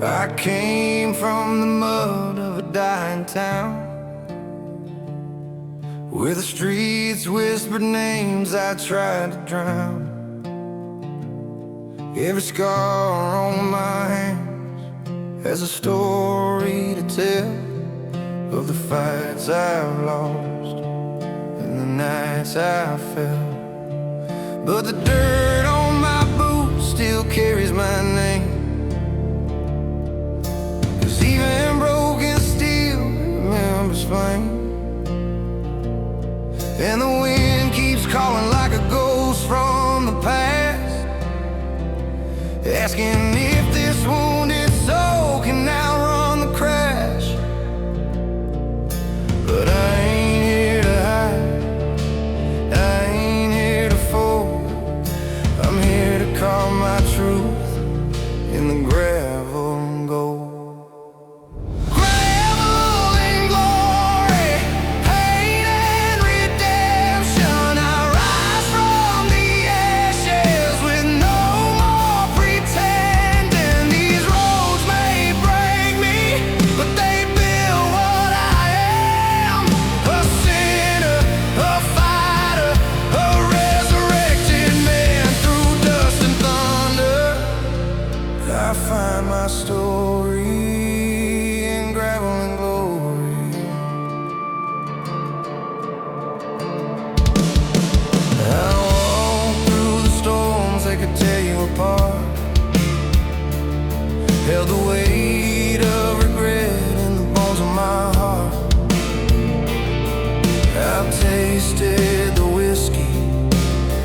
I came from the mud of a dying town, where the streets whispered names I tried to drown. Every scar on my hands has a story to tell, of the fights I've lost and the nights I fell. But the dirt on my boots still carries my name, 'cause even broken steel remembers flame. And the wind keeps calling like a ghost from the past, asking if this wounded soul can outrun the crash. But I ain't here to hide, I ain't here to fold. I'm here to call my truth in the gravel and gold. I find my story in gravel and glory. I walk through the storms that could tear you apart, held the weight of regret in the bones of my heart. I've tasted the whiskey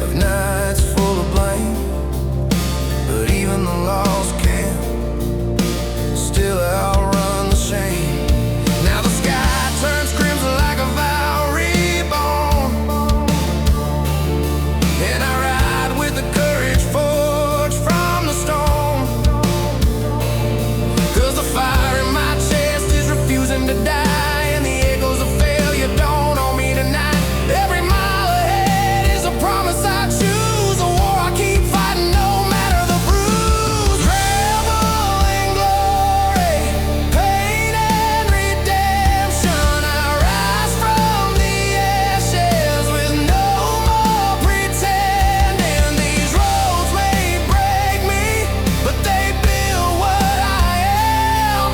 of nights full of blame, but even the lost still outrun the shame. Now the sky turns crimson like a vow reborn, and I ride with the courage forged from the storm. 'Cause the fire in my chest is refusing to die, and the echoes of failure don't own me tonight. Every mile ahead is a promise I choose, a war I keep fighting no matter the bruise. Revel in glory, pain and redemption. I rise from the ashes with no more pretending. These roads may break me, but they build what I am: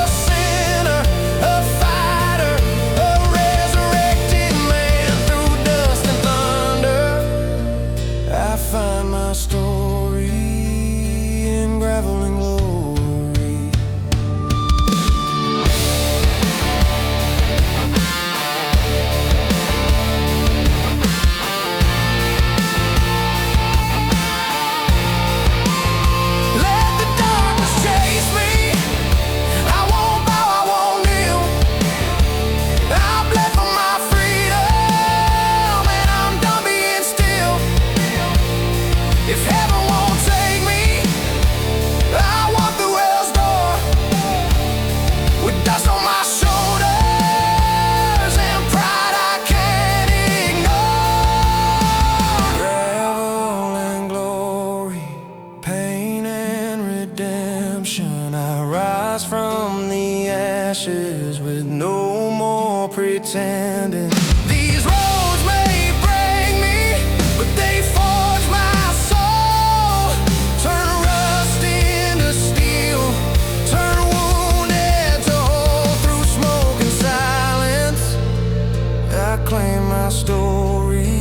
a sinner, a fighter, a resurrected man through dust and thunder. I find my story in gravel and glory. Let the darkness chase me, I won't bow, I won't kneel. I bled for my freedom, and I'm done being still. If heaven won't take me, I walk through hell's door, with dust on my shoulders and pride I can't ignore. Gravel and glory, pain and redemption. I rise from the ashes with no more pretending. These roads may break me, but they forge my soul. Turn rust into steel, turn wounded to whole. Through smoke and silence, I claim my story,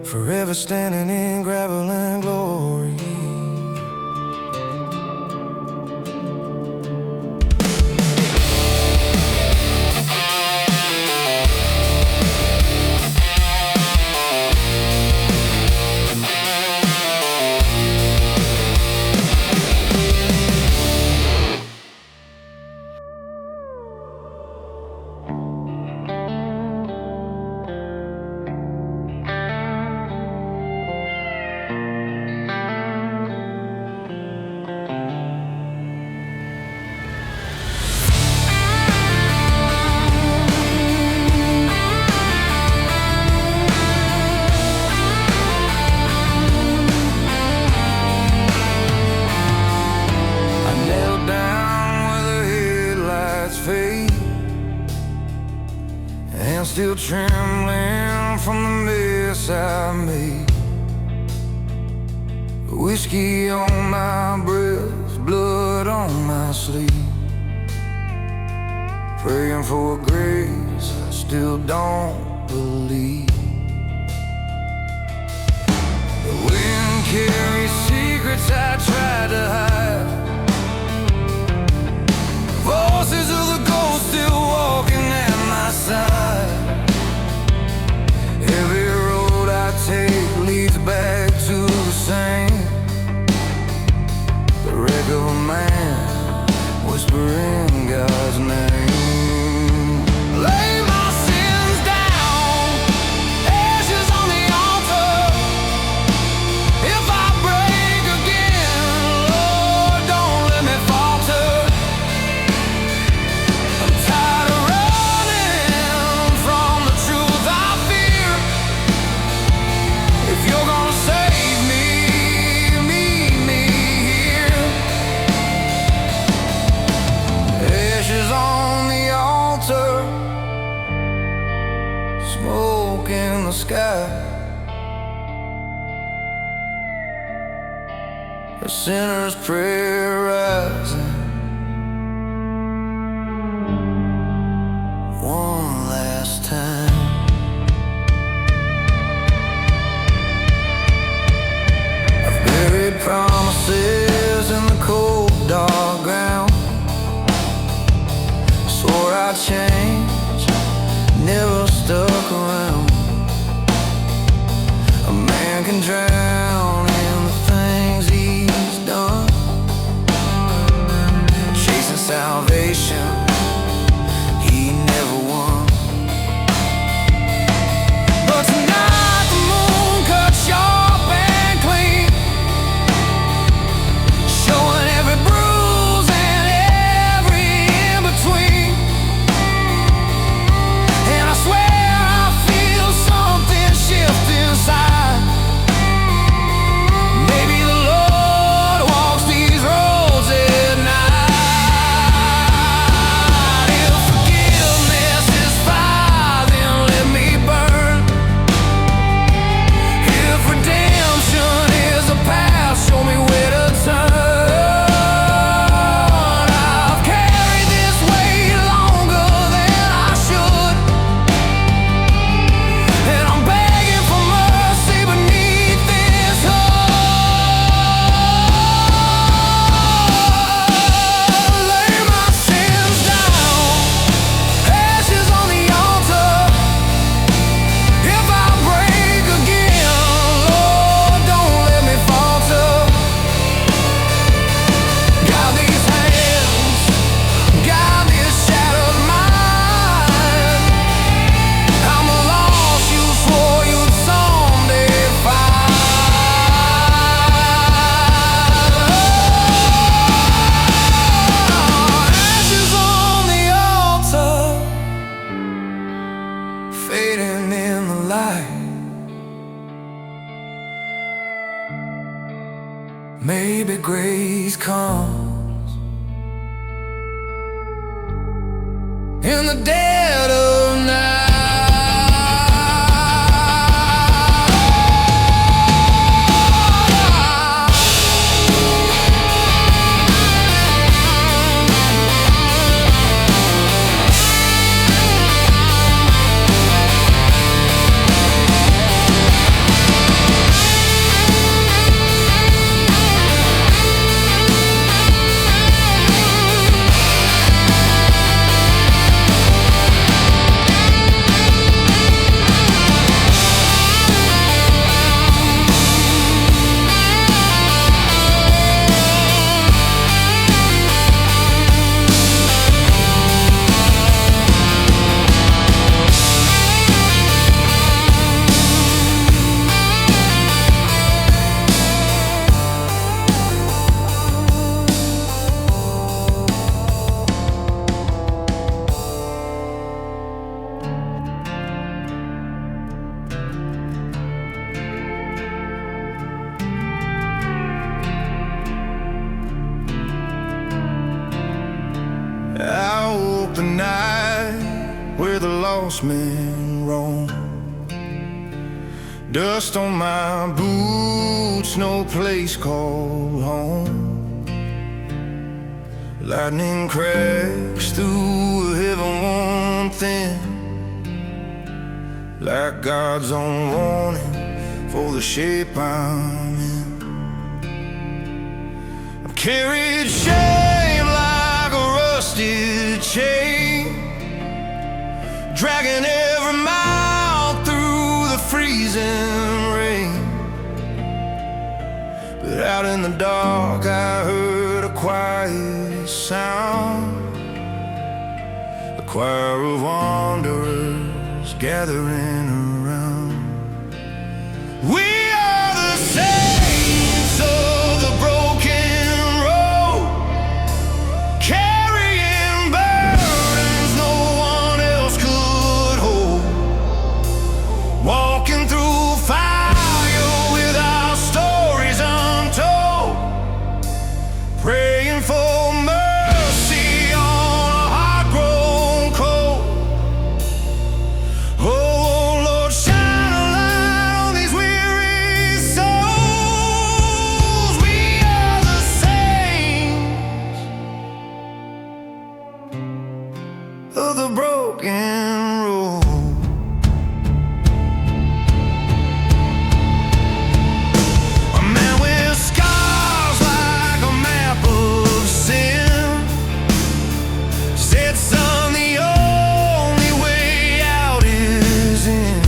forever standing in gravel and glory. still trembling from the mess I made. Whiskey on my breath, blood on my sleeve. Praying for grace, I still don't believe. The wind carries secrets I tried to hide. Voices of the ghost still walking at my side. Every road I take leads back to the same. The wreck of a man whispering God's name. Lay my sins down, ashes on the altar. If I break again, Lord, don't let me falter. I'm tired of running from the truth I fear. If you're gonna save me, meet me here. Ashes on the altar, smoke in the sky. A sinner's prayer rising one last time. I've buried promises in the cold dark ground. Swore I'd change, never stuck around. A man can drown in the things he's done, chasing salvation he never won. But tonight the moon cut sharp and clean, showing every bruise and every in-between. And I swear I feel something shift inside. Maybe the Lord walks these roads at night. If forgiveness is fire, then let me burn. If redemption is a path, show me where to turn. I've carried this weight longer than I should, and I'm begging for mercy beneath this hood. Lay my sins down, ashes on the altar. If I break again, Lord, don't let me falter. Got these hands, got this shattered mind. I'm lost, you swore you'd someday find. Ashes on the altar, fading in the light. Maybe grace comes in the dead of night. I walk the night where the lost men Dust on my boots, no place called home. Lightning cracks through a heaven worn thin, like God's own warning for the shape I'm in. I've carried shame like a rusted chain, dragging every mile through the freezing rain. But out in the dark I heard a quiet sound, a choir of wanderers gathering around. We are the saints of the broken road, carrying burdens no one else could hold, walking through fire with our stories untold, praying for mercy on a heart grown cold. Oh Lord, shine a light on these weary souls. We are the saints of the broken road. A man with scars like a map of sin said, son, the only way out is in.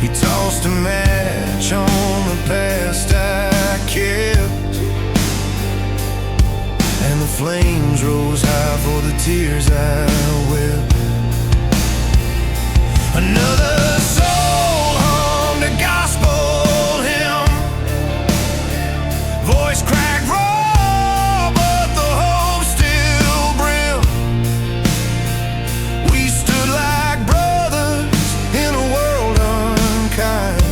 He tossed a match on the past I kept, and the flames rose high for the tears I wept. Another soul hummed a gospel hymn, voice cracked raw, but the hope still brimmed. We stood like brothers in a world unkind,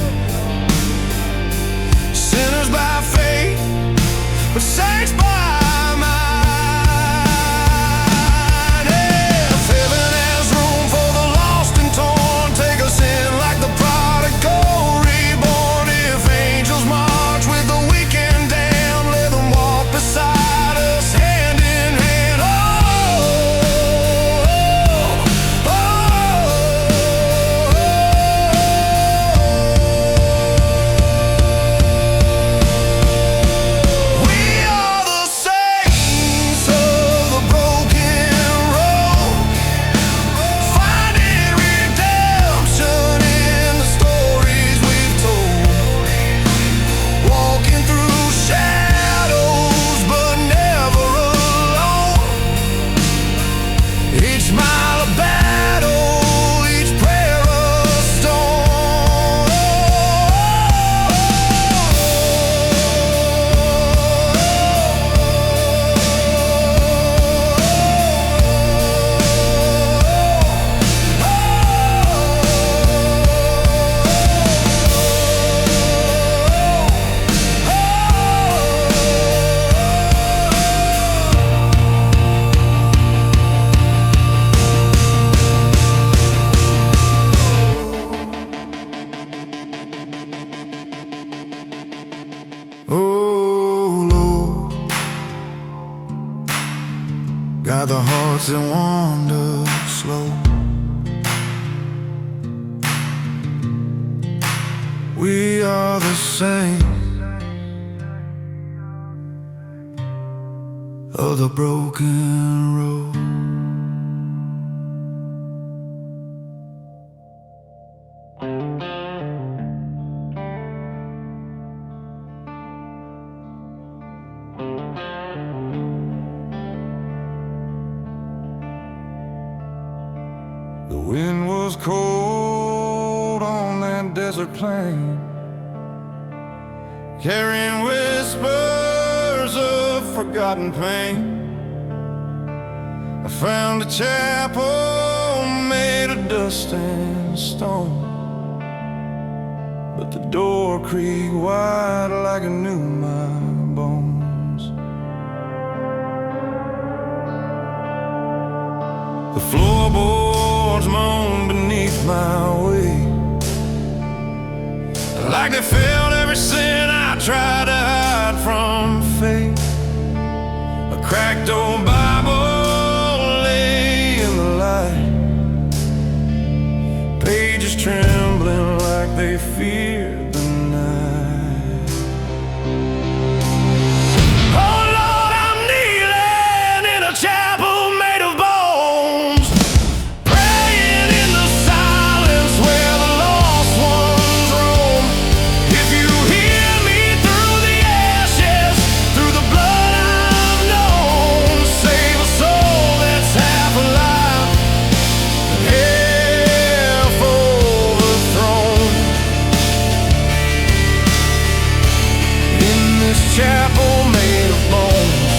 sinners by faith, but saints by mind. If heaven has room for the lost and torn, take us in like the prodigal reborn. If angels march with the weak and damned, let them walk beside us hand in hand. We are the saints of the broken road, finding redemption in the stories we've told, walking through shadows but never alone. Each mile a battle, each prayer a stone. Oh Lord, got the hearts that wander slow. We are the saints of the broken road. The wind was cold on that desert plain, carrying whispers of forgotten pain. I found a chapel made of dust and stone, but the door creaked wide like it knew my bones. The floorboards moan beneath my weight, like they felt every sin I tried to hide from fate. A cracked old Bible lay in the light, pages trembling like they feared the night. Oh Lord, I'm kneeling in a chapel made of bones, praying in the silence where the lost ones roam. If you hear me through the ashes, through the blood I've known, save a soul that's half alive, half overthrown. In this chapel made of bones,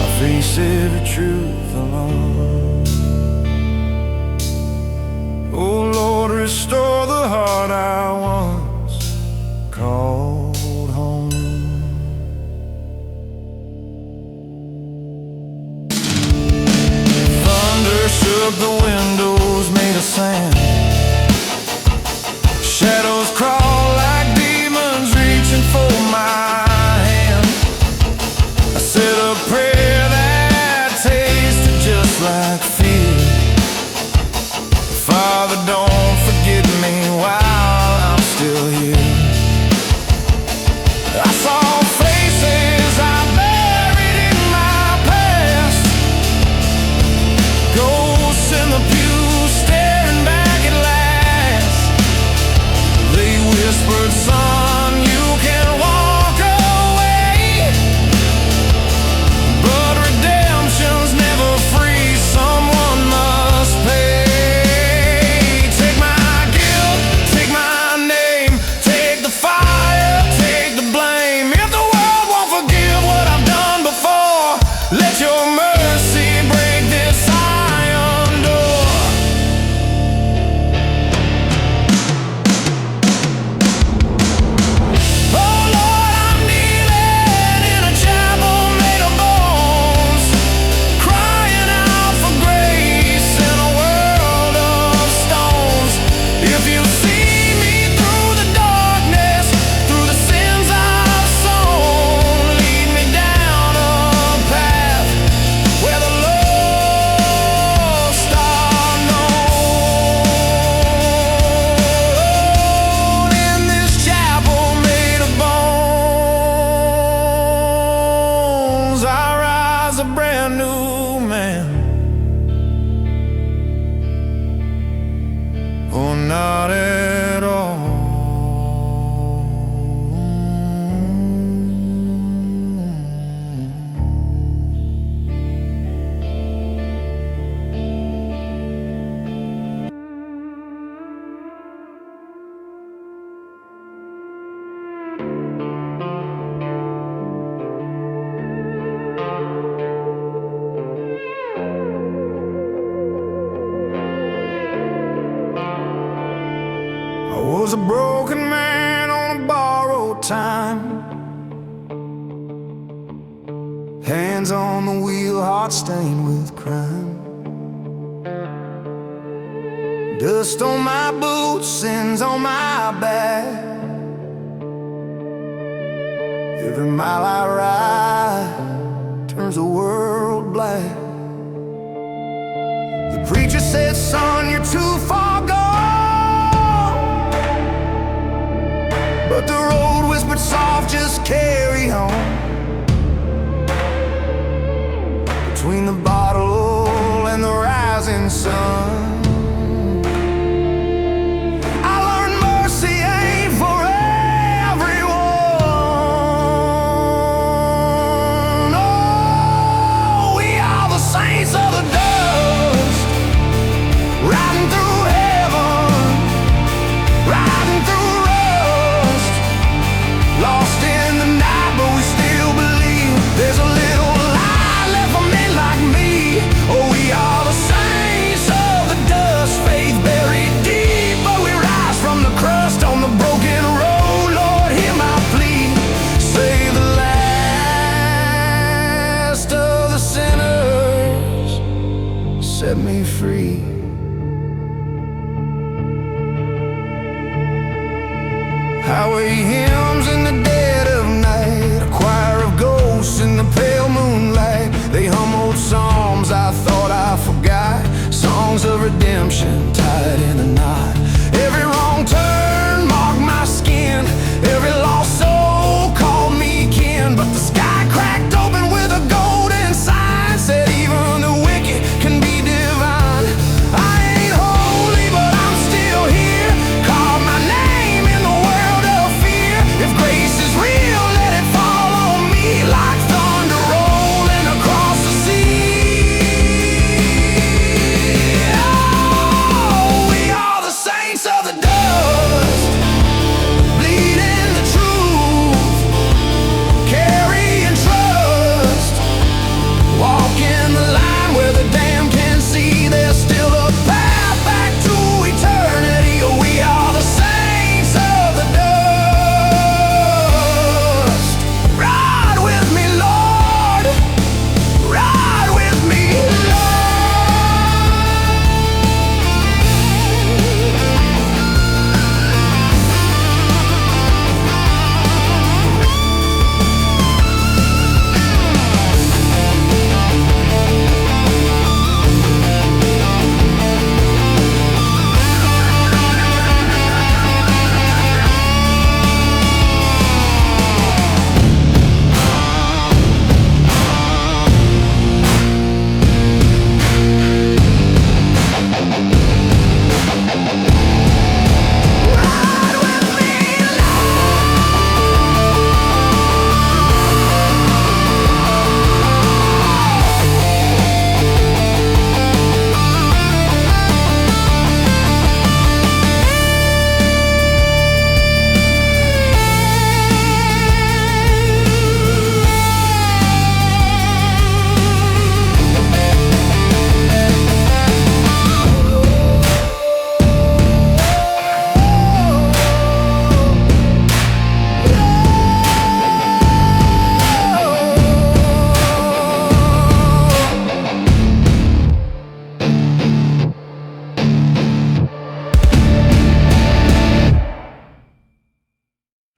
I face every truth alone. Oh Lord, restore the heart I once called home. Thunder shook the windows made of sand, shadows crawl like demons reaching for my hand. I said a prayer that tasted just like fear. Father, don't forget me while I'm still here. I saw faces I buried in my past, ghosts in the pews staring back at last. They whispered, son, you can walk away, but redemption's never free, someone must pay. Take my guilt, take my name, take the fire, take the blame. If the world won't forgive what I've done before, let your mercy break this iron door. Oh Lord, I'm kneeling in a chapel made of bones, crying out for grace in a world of stones. If you see me through the darkness, through the sins I've sown, lead me down a path where the lost are known. In this chapel made of bones, I rise a brand new man. Oh, not at all. I was a broken man on a borrowed time, hands on the wheel, heart stained with crime. Dust on my boots, sins on my back. Every mile I ride turns the world black. The preacher said, son, you're too far gone, but the road whispered soft, just care.